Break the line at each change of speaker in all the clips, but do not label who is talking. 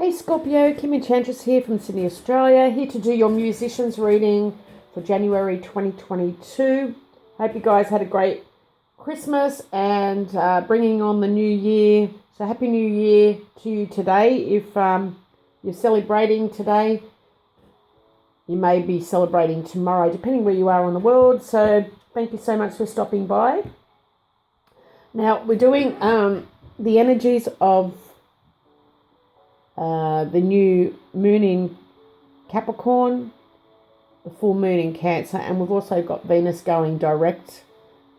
Hey Scorpio, Kim.enchantress here from Sydney, Australia, here to do your musicians reading for January 2022. Hope you guys had a great Christmas and bringing on the new year. So happy new year to you today. If you're celebrating today, you may be celebrating tomorrow, depending where you are in the world. So thank you so much for stopping by. Now we're doing the energies of the new moon in Capricorn, the full moon in Cancer, and we've also got Venus going direct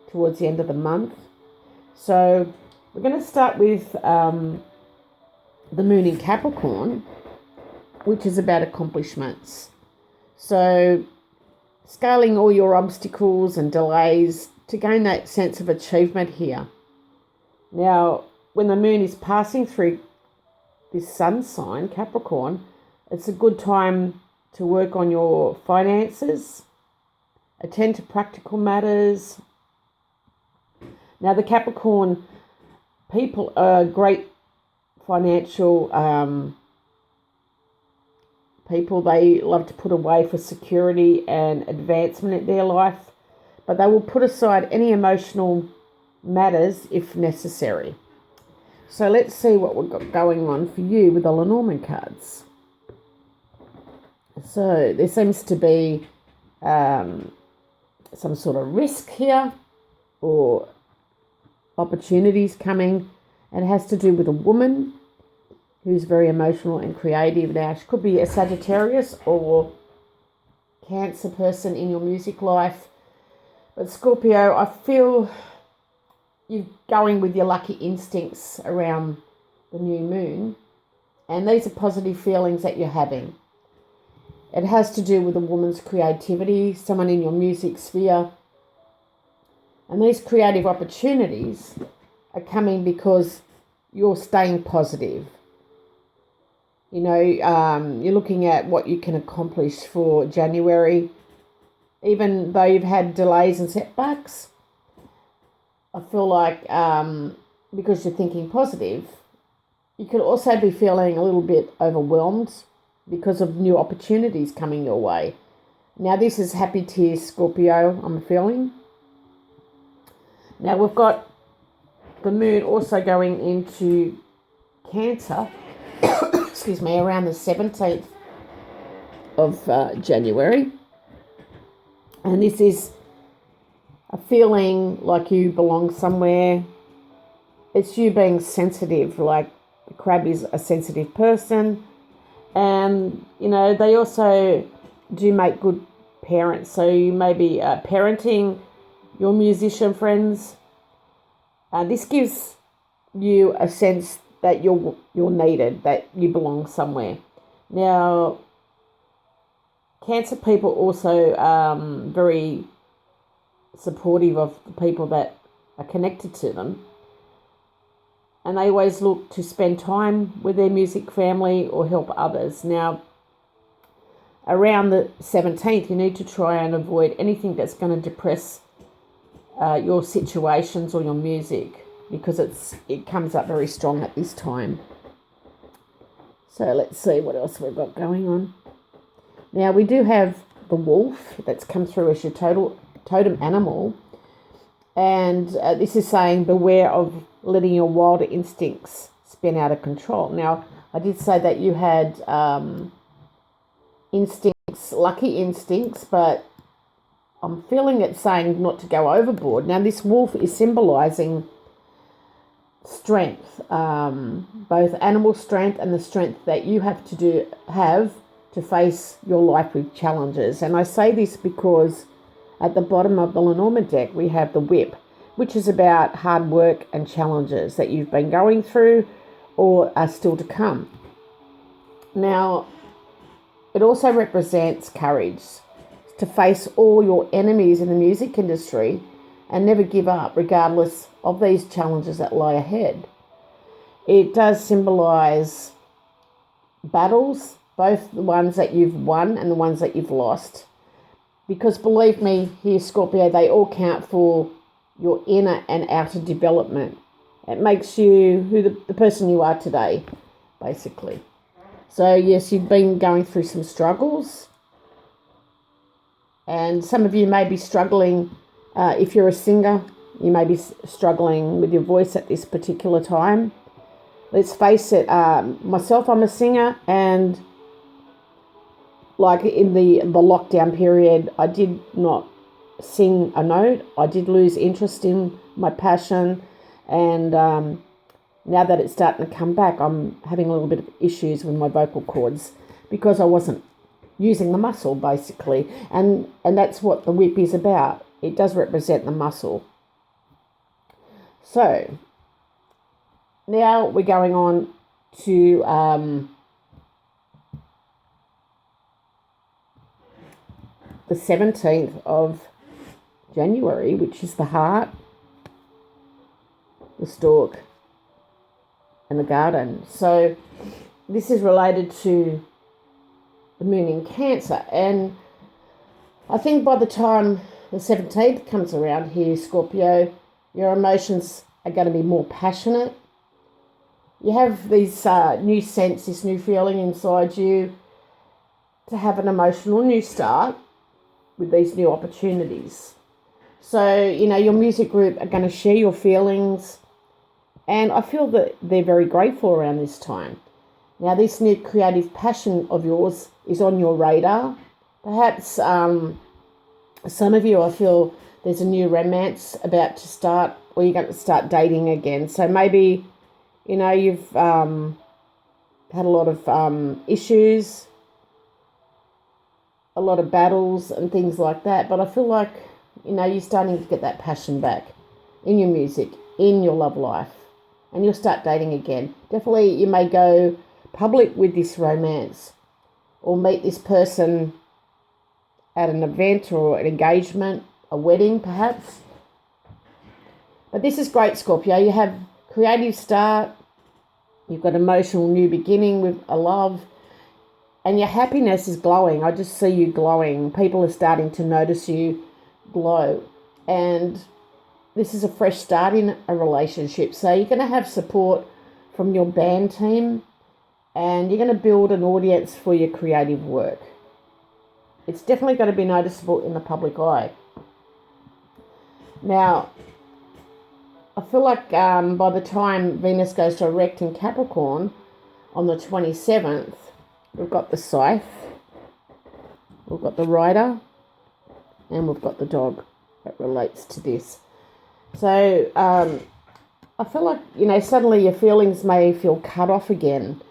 towards the end of the month. So we're going to start with the moon in Capricorn, which is about accomplishments. So scaling all your obstacles and delays to gain that sense of achievement here. Now, when the moon is passing through this sun sign, Capricorn, it's a good time to work on your finances, attend to practical matters. Now, the Capricorn people are great financial people. They love to put away for security and advancement in their life, but they will put aside any emotional matters if necessary. So let's see what we've got going on for you with the Lenormand cards. So there seems to be some sort of risk here or opportunities coming. And it has to do with a woman who's very emotional and creative. Now, she could be a Sagittarius or Cancer person in your music life. But Scorpio, I feel you're going with your lucky instincts around the new moon. And these are positive feelings that you're having. It has to do with a woman's creativity, someone in your music sphere. And these creative opportunities are coming because you're staying positive. You know, you're looking at what you can accomplish for January. Even though you've had delays and setbacks, I feel like because you're thinking positive, you could also be feeling a little bit overwhelmed because of new opportunities coming your way. Now, this is happy tears, Scorpio, I'm feeling. Now, we've got the moon also going into Cancer, excuse me, around the 17th of January. And this is a feeling like you belong somewhere. It's you being sensitive, like the crab is a sensitive person. And, you know, they also do make good parents. So you may be parenting your musician friends. This gives you a sense that you're needed, that you belong somewhere. Now, Cancer people also very supportive of the people that are connected to them, and they always look to spend time with their music family or help others. Now, around the 17th, you need to try and avoid anything that's going to depress your situations or your music, because it comes up very strong at this time. So let's see what else we've got going on. Now, we do have the wolf that's come through as your totem animal, and this is saying beware of letting your wilder instincts spin out of control. Now, I did say that you had instincts, lucky instincts, but I'm feeling it saying not to go overboard. Now, this wolf is symbolizing strength, both animal strength and the strength that you have to face your life with challenges. And I say this because at the bottom of the Lenormand deck, we have the whip, which is about hard work and challenges that you've been going through or are still to come. Now, it also represents courage to face all your enemies in the music industry and never give up regardless of these challenges that lie ahead. It does symbolize battles, both the ones that you've won and the ones that you've lost. Because believe me here, Scorpio, they all count for your inner and outer development. It makes you the person you are today, basically. So yes, you've been going through some struggles, and some of you may be struggling. If you're a singer, you may be struggling with your voice at this particular time. Let's face it, myself, I'm a singer, and like in the lockdown period, I did not sing a note. I did lose interest in my passion, and now that it's starting to come back, I'm having a little bit of issues with my vocal cords because I wasn't using the muscle, basically. And that's what the whip is about. It does represent the muscle. So now we're going on to the 17th of January, which is the heart, the stork, and the garden. So this is related to the moon in Cancer. And I think by the time the 17th comes around here, Scorpio, your emotions are going to be more passionate. You have these new sense, this new feeling inside you to have an emotional new start with these new opportunities. So, your music group are going to share your feelings, and I feel that they're very grateful around this time. Now, this new creative passion of yours is on your radar. Perhaps some of you, I feel there's a new romance about to start, or you're going to start dating again. So maybe, you've had a lot of issues, a lot of battles and things like that. But I feel like, you're starting to get that passion back in your music, in your love life, and you'll start dating again. Definitely you may go public with this romance or meet this person at an event or an engagement, a wedding perhaps. But this is great, Scorpio. You have creative start, you've got emotional new beginning with a love, and your happiness is glowing. I just see you glowing. People are starting to notice you glow. And this is a fresh start in a relationship. So you're going to have support from your band team, and you're going to build an audience for your creative work. It's definitely going to be noticeable in the public eye. Now, I feel like by the time Venus goes direct in Capricorn on the 27th, we've got the scythe, we've got the rider, and we've got the dog that relates to this. So I feel like, suddenly your feelings may feel cut off again.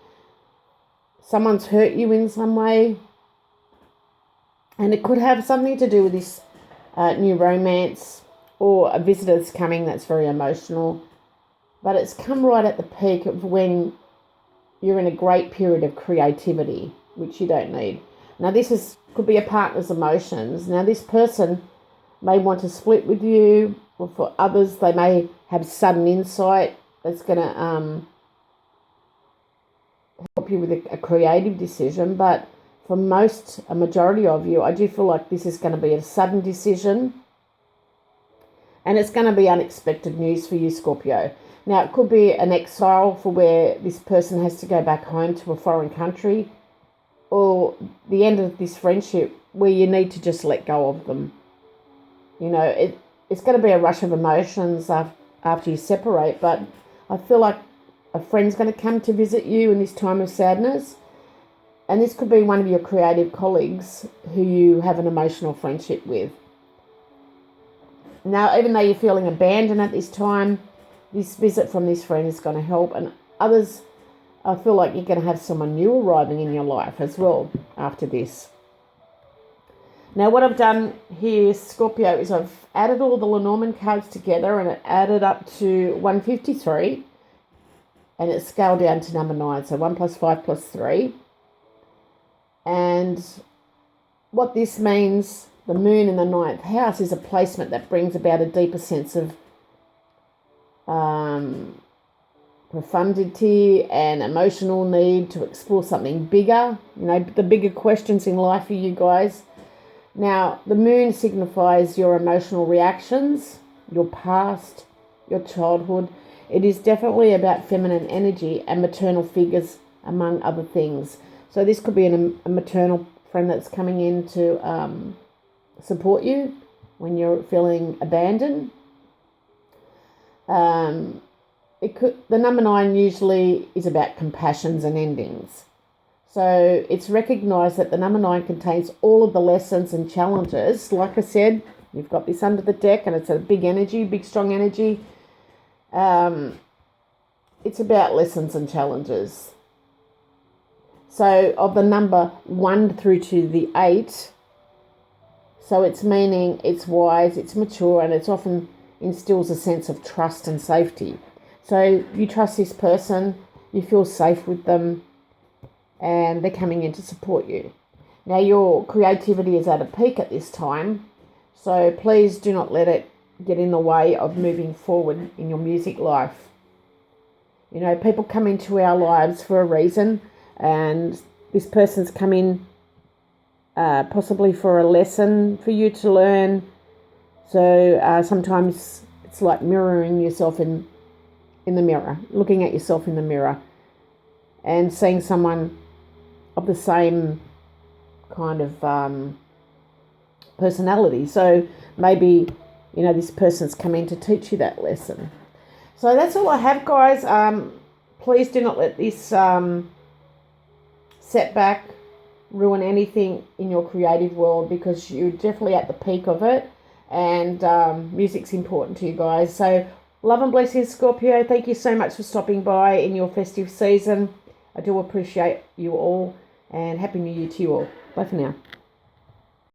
Someone's hurt you in some way. And it could have something to do with this new romance, or a visitor's coming that's very emotional. But it's come right at the peak of when you're in a great period of creativity, which you don't need. Now this could be a partner's emotions. Now this person may want to split with you, or for others they may have sudden insight that's going to help you with a creative decision. But for a majority of you, I do feel like this is going to be a sudden decision, and it's going to be unexpected news for you, Scorpio. Now, it could be an exile for where this person has to go back home to a foreign country, or the end of this friendship where you need to just let go of them. It's going to be a rush of emotions after you separate, but I feel like a friend's going to come to visit you in this time of sadness. And this could be one of your creative colleagues who you have an emotional friendship with. Now, even though you're feeling abandoned at this time, this visit from this friend is going to help. And others, I feel like you're going to have someone new arriving in your life as well after this. Now, what I've done here, Scorpio, is I've added all the Lenormand cards together, and it added up to 153. And it's scaled down to number 9. So 1 plus 5 plus 3. And what this means, the moon in the 9th house, is a placement that brings about a deeper sense of profundity and emotional need to explore something bigger, the bigger questions in life for you guys. Now, the moon signifies your emotional reactions, your past, your childhood. It is definitely about feminine energy and maternal figures among other things. So this could be a maternal friend that's coming in to support you when you're feeling abandoned. The number 9 usually is about compassions and endings. So it's recognised that the number 9 contains all of the lessons and challenges. Like I said, you've got this under the deck and it's a big energy, big strong energy. It's about lessons and challenges. So of the number 1 through to the 8, so it's meaning it's wise, it's mature, and it's often instills a sense of trust and safety. So you trust this person, you feel safe with them, and they're coming in to support you. Now your creativity is at a peak at this time, so please do not let it get in the way of moving forward in your music life. You know, people come into our lives for a reason, and this person's come in possibly for a lesson for you to learn. So sometimes it's like mirroring yourself in the mirror, looking at yourself in the mirror and seeing someone of the same kind of personality. So maybe, you know, this person's come in to teach you that lesson. So that's all I have, guys. Please do not let this setback ruin anything in your creative world, because you're definitely at the peak of it, and music's important to you guys. So love and blessings, Scorpio. Thank you so much for stopping by in your festive season. I do appreciate you all, and Happy New Year to you all. Bye for now.